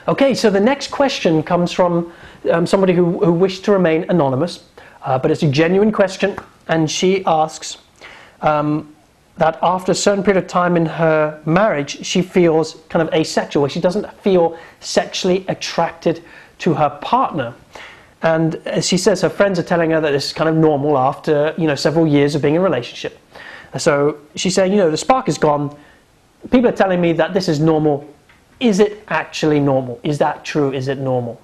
Okay, so the next question comes from somebody who wished to remain anonymous, but it's a genuine question, and she asks that after a certain period of time in her marriage, she feels kind of asexual, where she doesn't feel sexually attracted to her partner. And as she says, her friends are telling her that this is kind of normal after, several years of being in a relationship. So she's saying, the spark is gone. People are telling me that this is normal. Is it actually normal? Is that true? Is it normal?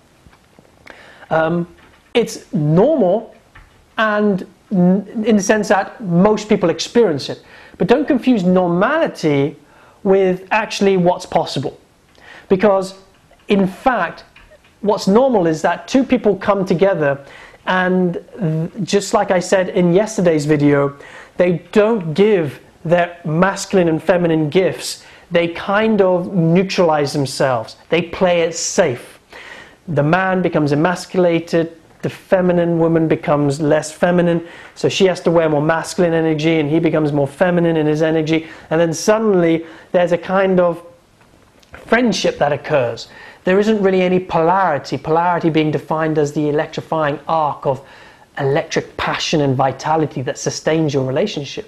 It's normal, and in the sense that most people experience it. But don't confuse normality with actually what's possible. Because, in fact, what's normal is that two people come together, and just like I said in yesterday's video, they don't give their masculine and feminine gifts. They kind of neutralize themselves. They play it safe. The man becomes emasculated, the feminine woman becomes less feminine, so she has to wear more masculine energy and he becomes more feminine in his energy, and then suddenly there's a kind of friendship that occurs. There isn't really any polarity being defined as the electrifying arc of electric passion and vitality that sustains your relationship.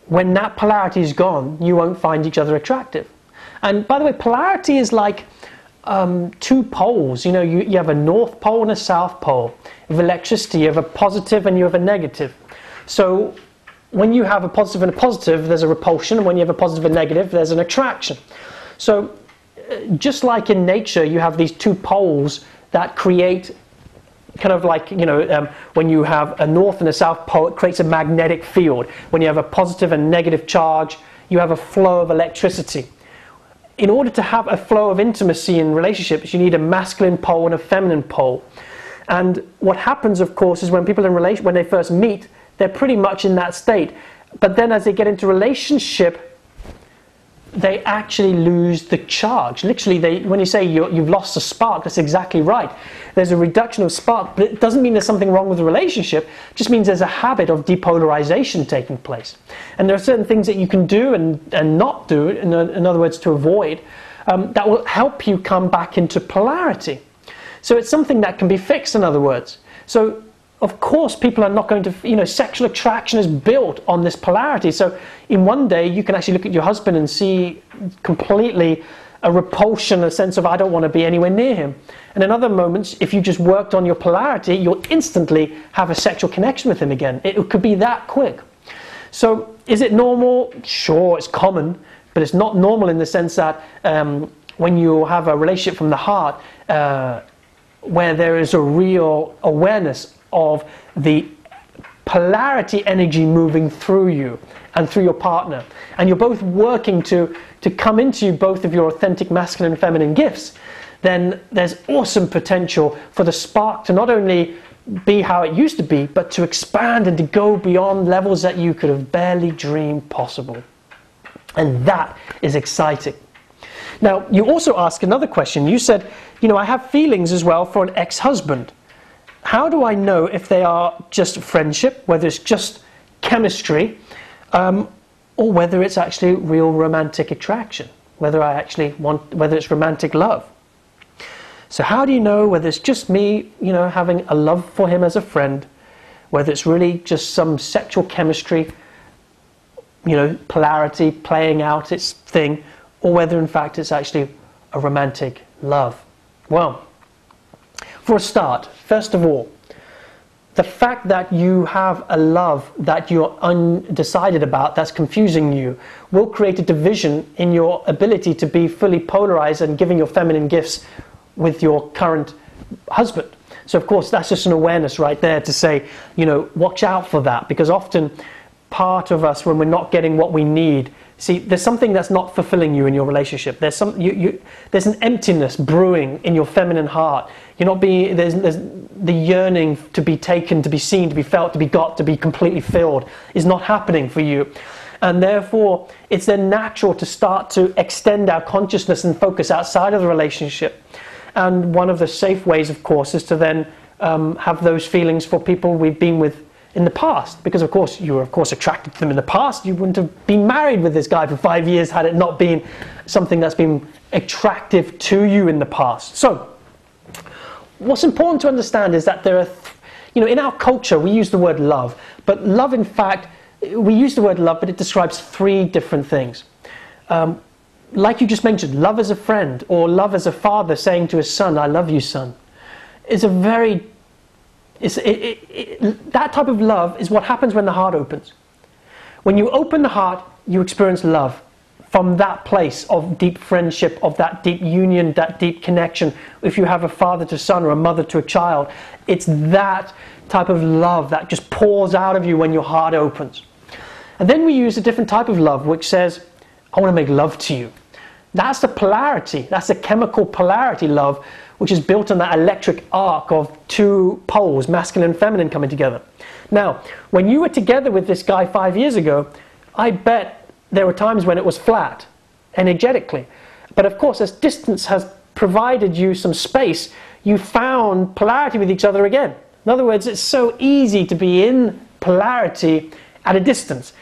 When that polarity is gone, you won't find each other attractive. And by the way, polarity is like two poles. You have a north pole and a south pole. With electricity, you have a positive and you have a negative. So when you have a positive and a positive, there's a repulsion, and when you have a positive and negative, there's an attraction. So just like in nature, you have these two poles that create kind of like, when you have a north and a south pole, it creates a magnetic field. When you have a positive and negative charge, you have a flow of electricity. In order to have a flow of intimacy in relationships, you need a masculine pole and a feminine pole. And what happens, of course, is when people when they first meet, they're pretty much in that state. But then as they get into relationship, they actually lose the charge. Literally, when you say you've lost a spark, that's exactly right. There's a reduction of spark, but it doesn't mean there's something wrong with the relationship. It just means there's a habit of depolarization taking place. And there are certain things that you can do and not do, in other words, to avoid, that will help you come back into polarity. So it's something that can be fixed, in other words. So of course, people are not going to, sexual attraction is built on this polarity. So in one day, you can actually look at your husband and see completely a repulsion, a sense of, I don't want to be anywhere near him. And in other moments, if you just worked on your polarity, you'll instantly have a sexual connection with him again. It could be that quick. So is it normal? Sure, it's common, but it's not normal in the sense that when you have a relationship from the heart, where there is a real awareness of the polarity energy moving through you and through your partner, and you're both working to come into both of your authentic masculine and feminine gifts, then there's awesome potential for the spark to not only be how it used to be, but to expand and to go beyond levels that you could have barely dreamed possible. And that is exciting. Now, you also ask another question. You said, I have feelings as well for an ex-husband. How do I know if they are just friendship, whether it's just chemistry, or whether it's actually real romantic attraction, whether it's romantic love? So how do you know whether it's just me, having a love for him as a friend, whether it's really just some sexual chemistry, polarity playing out its thing, or whether in fact it's actually a romantic love? Well, for a start, first of all, the fact that you have a love that you're undecided about, that's confusing you, will create a division in your ability to be fully polarized and giving your feminine gifts with your current husband. So of course that's just an awareness right there to say, watch out for that, because often part of us, when we're not getting what we need, see, there's something that's not fulfilling you in your relationship. There's there's an emptiness brewing in your feminine heart. There's the yearning to be taken, to be seen, to be felt, to be got, to be completely filled is not happening for you. And therefore, it's then natural to start to extend our consciousness and focus outside of the relationship. And one of the safe ways, of course, is to then have those feelings for people we've been with in the past, because of course you were of course attracted to them in the past. You wouldn't have been married with this guy for 5 years had it not been something that's been attractive to you in the past. So what's important to understand is that there are, in our culture we use the word love, but love, in fact, we use the word love, but it describes three different things. Like you just mentioned, love as a friend, or love as a father saying to his son, "I love you, son," is a very that type of love is what happens when the heart opens. When you open the heart, you experience love from that place of deep friendship, of that deep union, that deep connection. If you have a father to son or a mother to a child, it's that type of love that just pours out of you when your heart opens. And then we use a different type of love which says, "I want to make love to you." That's the polarity, that's the chemical polarity love, which is built on that electric arc of two poles, masculine and feminine, coming together. Now, when you were together with this guy 5 years ago, I bet there were times when it was flat, energetically. But of course, as distance has provided you some space, you found polarity with each other again. In other words, it's so easy to be in polarity at a distance.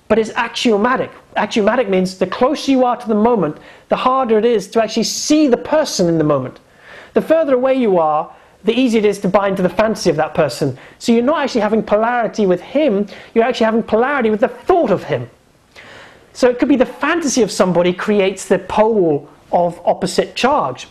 But it's axiomatic. Axiomatic means the closer you are to the moment, the harder it is to actually see the person in the moment. The further away you are, the easier it is to buy into the fantasy of that person. So you're not actually having polarity with him, you're actually having polarity with the thought of him. So it could be the fantasy of somebody creates the pole of opposite charge.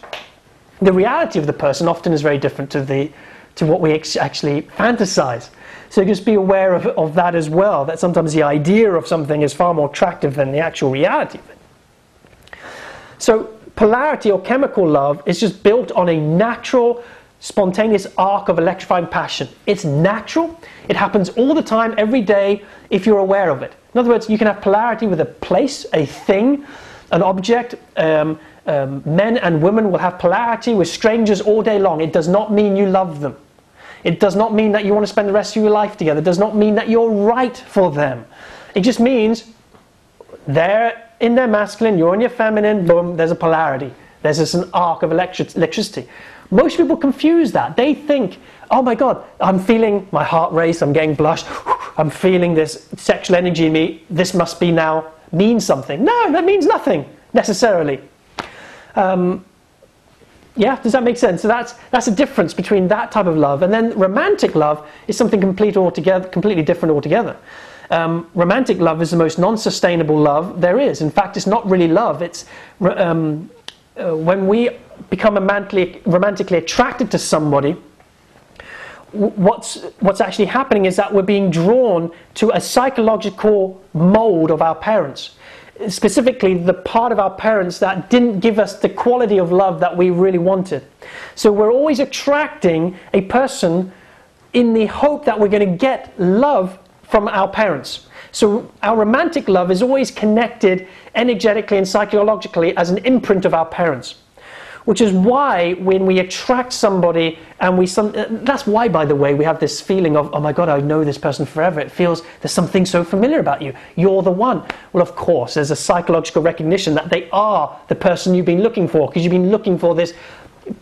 The reality of the person often is very different to what we actually fantasize. So just be aware of that as well, that sometimes the idea of something is far more attractive than the actual reality of it. So polarity or chemical love is just built on a natural, spontaneous arc of electrifying passion. It's natural, it happens all the time, every day, if you're aware of it. In other words, you can have polarity with a place, a thing, an object. Men and women will have polarity with strangers all day long. It does not mean you love them. It does not mean that you want to spend the rest of your life together. It does not mean that you're right for them. It just means they're in their masculine, you're in your feminine, boom, there's a polarity. There's just an arc of electricity. Most people confuse that. They think, oh my God, I'm feeling my heart race, I'm getting blushed, I'm feeling this sexual energy in me, this must be now mean something. No, that means nothing, necessarily. Yeah, does that make sense? So that's a difference between that type of love, and then romantic love is something completely different altogether. Romantic love is the most non-sustainable love there is. In fact, it's not really love. It's when we become romantically attracted to somebody, what's actually happening is that we're being drawn to a psychological mold of our parents. Specifically the part of our parents that didn't give us the quality of love that we really wanted. So we're always attracting a person in the hope that we're going to get love from our parents. So our romantic love is always connected energetically and psychologically as an imprint of our parents. Which is why when we attract somebody, and that's why, by the way, we have this feeling of, oh my God, I know this person forever. It feels there's something so familiar about you. You're the one. Well, of course, there's a psychological recognition that they are the person you've been looking for, because you've been looking for this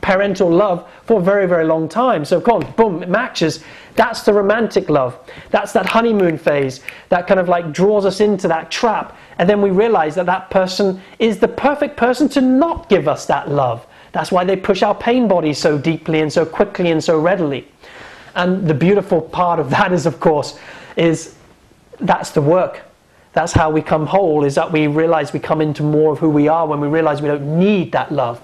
parental love for a very, very long time. So come on, boom, it matches. That's the romantic love. That's that honeymoon phase that kind of like draws us into that trap. And then we realize that that person is the perfect person to not give us that love. That's why they push our pain bodies so deeply and so quickly and so readily. And the beautiful part of that is, of course, that's the work. That's how we come whole, is that we realize we come into more of who we are when we realize we don't need that love.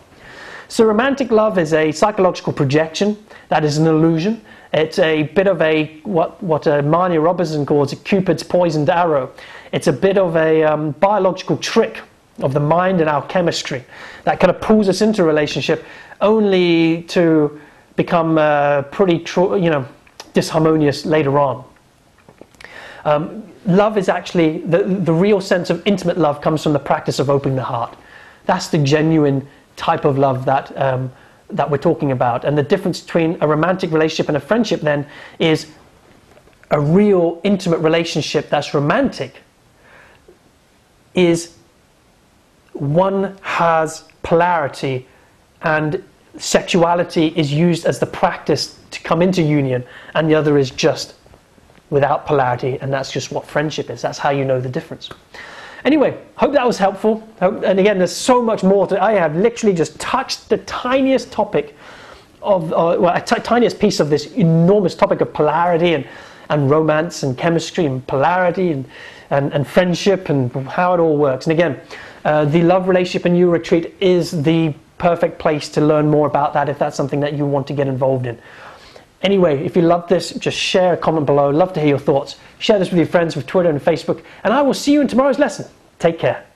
So romantic love is a psychological projection. That is an illusion. It's a bit of what Marnie Robertson calls a Cupid's poisoned arrow. It's a bit of a biological trick of the mind and our chemistry that kind of pulls us into a relationship only to become pretty disharmonious later on. Love is actually, the real sense of intimate love comes from the practice of opening the heart. That's the genuine type of love that we're talking about. And the difference between a romantic relationship and a friendship then is a real intimate relationship that's romantic is one has polarity and sexuality is used as the practice to come into union, and the other is just without polarity, and that's just what friendship is. That's how you know the difference. Anyway, hope that was helpful. And again, there's so much more to. I have literally just touched the tiniest topic of, tiniest piece of this enormous topic of polarity and romance and chemistry and polarity and friendship and how it all works. And again, the Love, Relationship and You retreat is the perfect place to learn more about that if that's something that you want to get involved in. Anyway, if you love this, just share a comment below. Love to hear your thoughts. Share this with your friends with Twitter and Facebook, and I will see you in tomorrow's lesson. Take care.